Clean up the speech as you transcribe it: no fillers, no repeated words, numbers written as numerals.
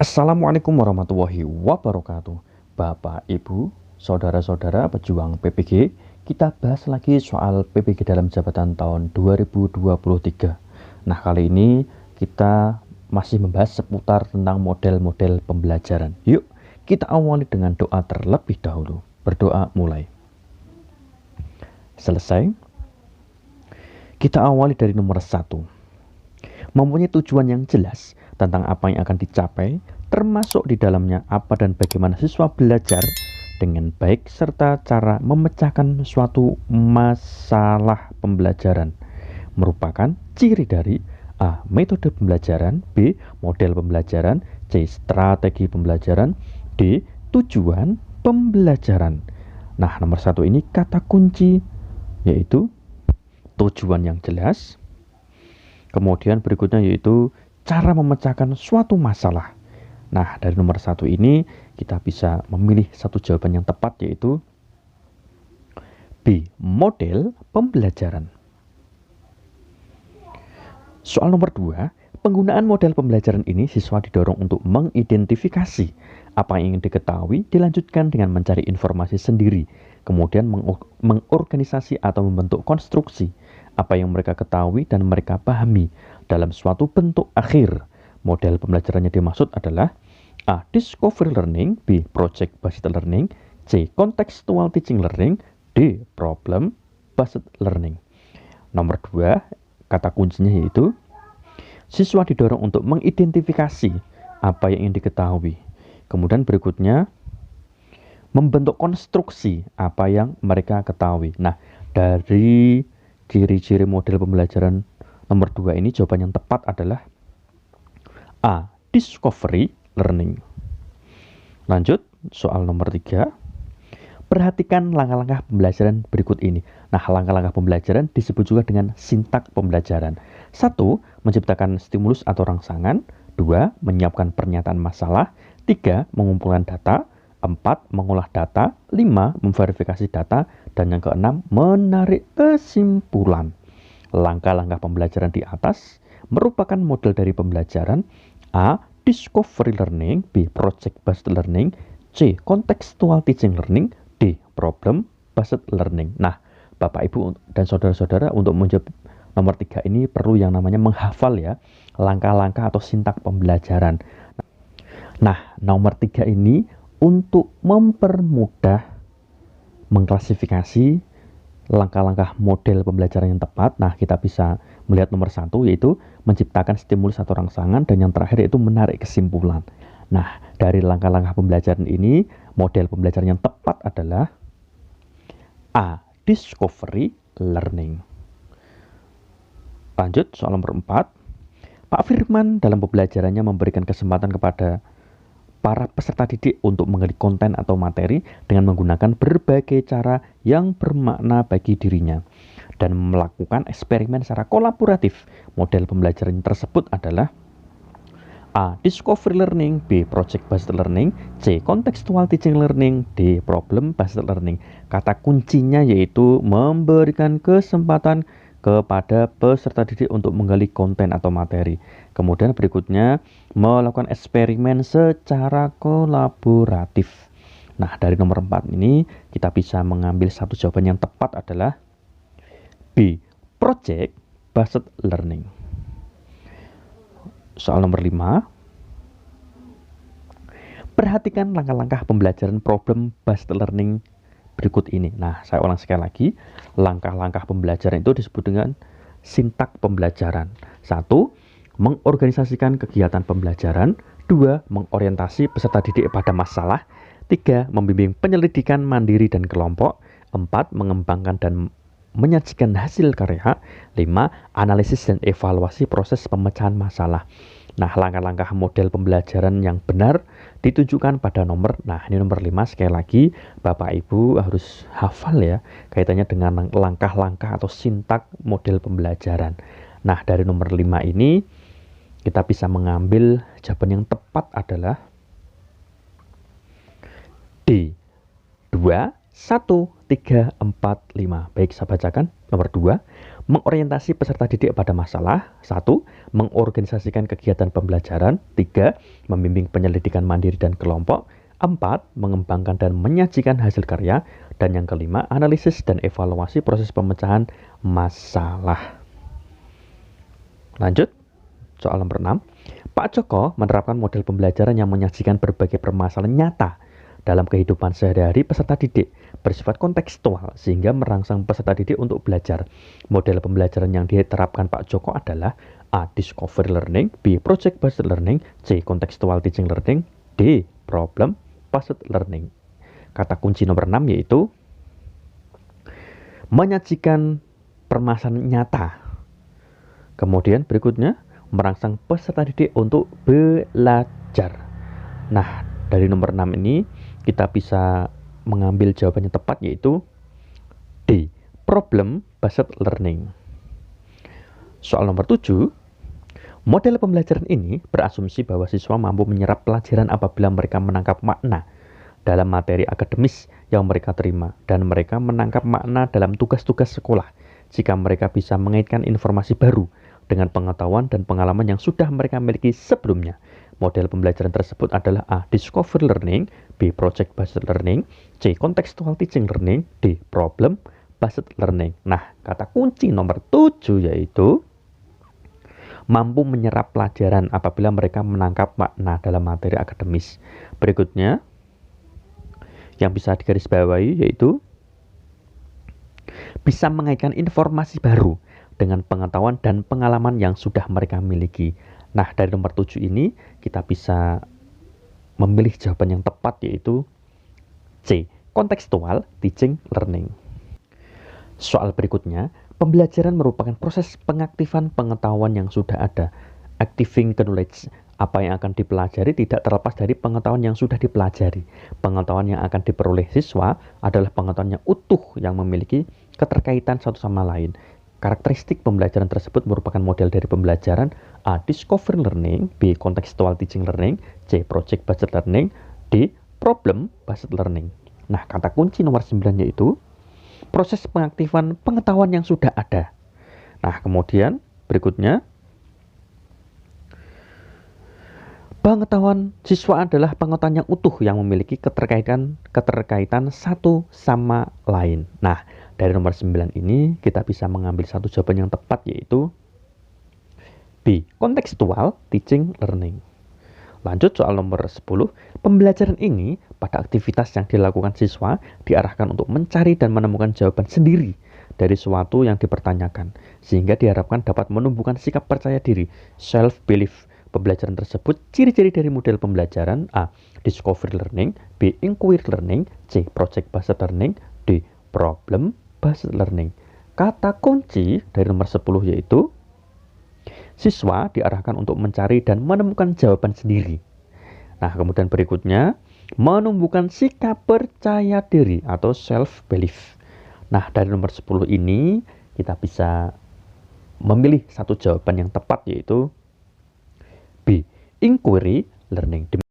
Assalamualaikum warahmatullahi wabarakatuh. Bapak, Ibu, saudara-saudara pejuang PPG, kita bahas lagi soal PPG dalam jabatan tahun 2023. Nah, kali ini kita masih membahas seputar tentang model-model pembelajaran. Yuk, kita awali dengan doa terlebih dahulu. Berdoa mulai. Selesai. Kita awali dari nomor 1. Mempunyai tujuan yang jelas tentang apa yang akan dicapai, termasuk di dalamnya apa dan bagaimana siswa belajar dengan baik serta cara memecahkan suatu masalah pembelajaran merupakan ciri dari A. Metode pembelajaran, B. Model pembelajaran, C. Strategi pembelajaran, D. Tujuan pembelajaran. Nah, nomor 1 ini kata kunci yaitu tujuan yang jelas. Kemudian berikutnya yaitu cara memecahkan suatu masalah. Nah, dari nomor 1 ini kita bisa memilih satu jawaban yang tepat yaitu B. Model pembelajaran. Soal nomor 2, penggunaan model pembelajaran ini siswa didorong untuk mengidentifikasi apa yang ingin diketahui, dilanjutkan dengan mencari informasi sendiri, kemudian mengorganisasi atau membentuk konstruksi apa yang mereka ketahui dan mereka pahami dalam suatu bentuk akhir. Model pembelajarannya dimaksud adalah A. Discovery learning, B. Project based learning, C. Contextual teaching learning, D. Problem based learning. Nomor 2, kata kuncinya yaitu siswa didorong untuk mengidentifikasi apa yang ingin diketahui. Kemudian berikutnya membentuk konstruksi apa yang mereka ketahui. Nah, dari ciri-ciri model pembelajaran nomor 2 ini jawaban yang tepat adalah A. Discovery learning. Lanjut, soal nomor 3. Perhatikan langkah-langkah pembelajaran berikut ini. Nah, langkah-langkah pembelajaran disebut juga dengan sintak pembelajaran. 1. Menciptakan stimulus atau rangsangan. 2. Menyiapkan pernyataan masalah. 3. Mengumpulkan data. 4. Mengolah data. 5. Memverifikasi data. Dan yang keenam, menarik kesimpulan. Langkah-langkah pembelajaran di atas merupakan model dari pembelajaran A. Discovery learning, B. Project based learning, C. Contextual teaching learning, D. Problem based learning. Nah, Bapak, Ibu, dan saudara-saudara, untuk menjawab nomor 3 ini perlu yang namanya menghafal ya, langkah-langkah atau sintak pembelajaran. Nah, nomor 3 ini untuk mempermudah mengklasifikasi langkah-langkah model pembelajaran yang tepat. Nah, kita bisa melihat nomor 1 yaitu menciptakan stimulus atau rangsangan, dan yang terakhir yaitu menarik kesimpulan. Nah, dari langkah-langkah pembelajaran ini, model pembelajaran yang tepat adalah A. Discovery learning. Lanjut, soal nomor 4. Pak Firman dalam pembelajarannya memberikan kesempatan kepada para peserta didik untuk menggali konten atau materi dengan menggunakan berbagai cara yang bermakna bagi dirinya dan melakukan eksperimen secara kolaboratif. Model pembelajaran tersebut adalah A. Discovery learning, B. Project based learning, C. Contextual teaching learning, D. Problem based learning. Kata kuncinya yaitu memberikan kesempatan kepada peserta didik untuk menggali konten atau materi. Kemudian berikutnya melakukan eksperimen secara kolaboratif. Nah, dari nomor 4 ini kita bisa mengambil satu jawaban yang tepat adalah B. Project based learning. Soal nomor 5. Perhatikan langkah-langkah pembelajaran problem based learning berikut ini. Nah, saya ulang sekali lagi. Langkah-langkah pembelajaran itu disebut dengan sintak pembelajaran. 1. Mengorganisasikan kegiatan pembelajaran. 2. Mengorientasi peserta didik pada masalah. 3. Membimbing penyelidikan mandiri dan kelompok. 4. Mengembangkan dan menyajikan hasil karya. 5. Analisis dan evaluasi proses pemecahan masalah. Nah, langkah-langkah model pembelajaran yang benar ditujukan pada nomor, nah ini nomor 5, sekali lagi Bapak Ibu harus hafal ya, kaitannya dengan langkah-langkah atau sintak model pembelajaran. Nah, dari nomor 5 ini kita bisa mengambil jawaban yang tepat adalah D. 2, 1, 3, 4, 5. Baik, saya bacakan. Nomor 2, Mengorientasi peserta didik pada masalah. 1. Mengorganisasikan kegiatan pembelajaran. 3. Membimbing penyelidikan mandiri dan kelompok. 4. Mengembangkan dan menyajikan hasil karya. Dan yang kelima, analisis dan evaluasi proses pemecahan masalah. Lanjut, soal nomor 6. Pak Joko menerapkan model pembelajaran yang menyajikan berbagai permasalahan nyata dalam kehidupan sehari-hari peserta didik, bersifat kontekstual sehingga merangsang peserta didik untuk belajar. Model pembelajaran yang diterapkan Pak Joko adalah A. Discovery learning, B. Project based learning, C. Contextual teaching learning, D. Problem based learning. Kata kunci nomor 6 yaitu menyajikan permasalahan nyata. Kemudian berikutnya merangsang peserta didik untuk belajar. Nah, dari nomor 6 ini kita bisa mengambil jawaban yang tepat yaitu D. Problem based learning. Soal nomor 7. Model pembelajaran ini berasumsi bahwa siswa mampu menyerap pelajaran apabila mereka menangkap makna dalam materi akademis yang mereka terima dan mereka menangkap makna dalam tugas-tugas sekolah jika mereka bisa mengaitkan informasi baru dengan pengetahuan dan pengalaman yang sudah mereka miliki sebelumnya. Model pembelajaran tersebut adalah A. Discovery learning, B. Project based learning, C. Contextual teaching learning, D. Problem based learning. Nah, kata kunci nomor 7 yaitu mampu menyerap pelajaran apabila mereka menangkap makna dalam materi akademis. Berikutnya, yang bisa digarisbawahi yaitu bisa mengaitkan informasi baru dengan pengetahuan dan pengalaman yang sudah mereka miliki. Nah, dari nomor 7 ini kita bisa memilih jawaban yang tepat yaitu C. Contextual teaching learning. Soal berikutnya, pembelajaran merupakan proses pengaktifan pengetahuan yang sudah ada. Activing the knowledge. Apa yang akan dipelajari tidak terlepas dari pengetahuan yang sudah dipelajari. Pengetahuan yang akan diperoleh siswa adalah pengetahuan yang utuh yang memiliki keterkaitan satu sama lain. Karakteristik pembelajaran tersebut merupakan model dari pembelajaran A. Discovery learning, B. Contextual teaching learning, C. Project based learning, D. Problem based learning. Nah, kata kunci nomor 9 yaitu proses pengaktifan pengetahuan yang sudah ada. Nah, kemudian berikutnya pengetahuan siswa adalah pengetahuan yang utuh yang memiliki keterkaitan satu sama lain. Nah, dari nomor 9 ini kita bisa mengambil satu jawaban yang tepat yaitu B. Contextual teaching learning. Lanjut soal nomor 10. Pembelajaran ini pada aktivitas yang dilakukan siswa diarahkan untuk mencari dan menemukan jawaban sendiri dari sesuatu yang dipertanyakan, sehingga diharapkan dapat menumbuhkan sikap percaya diri, self-belief. Pembelajaran tersebut ciri-ciri dari model pembelajaran A. Discovery learning, B. Inquiry learning, C. Project based learning, D. Problem based learning. Kata kunci dari nomor 10 yaitu siswa diarahkan untuk mencari dan menemukan jawaban sendiri. Nah, kemudian berikutnya menumbuhkan sikap percaya diri atau self-belief. Nah, dari nomor 10 ini kita bisa memilih satu jawaban yang tepat yaitu B. Inquiry learning.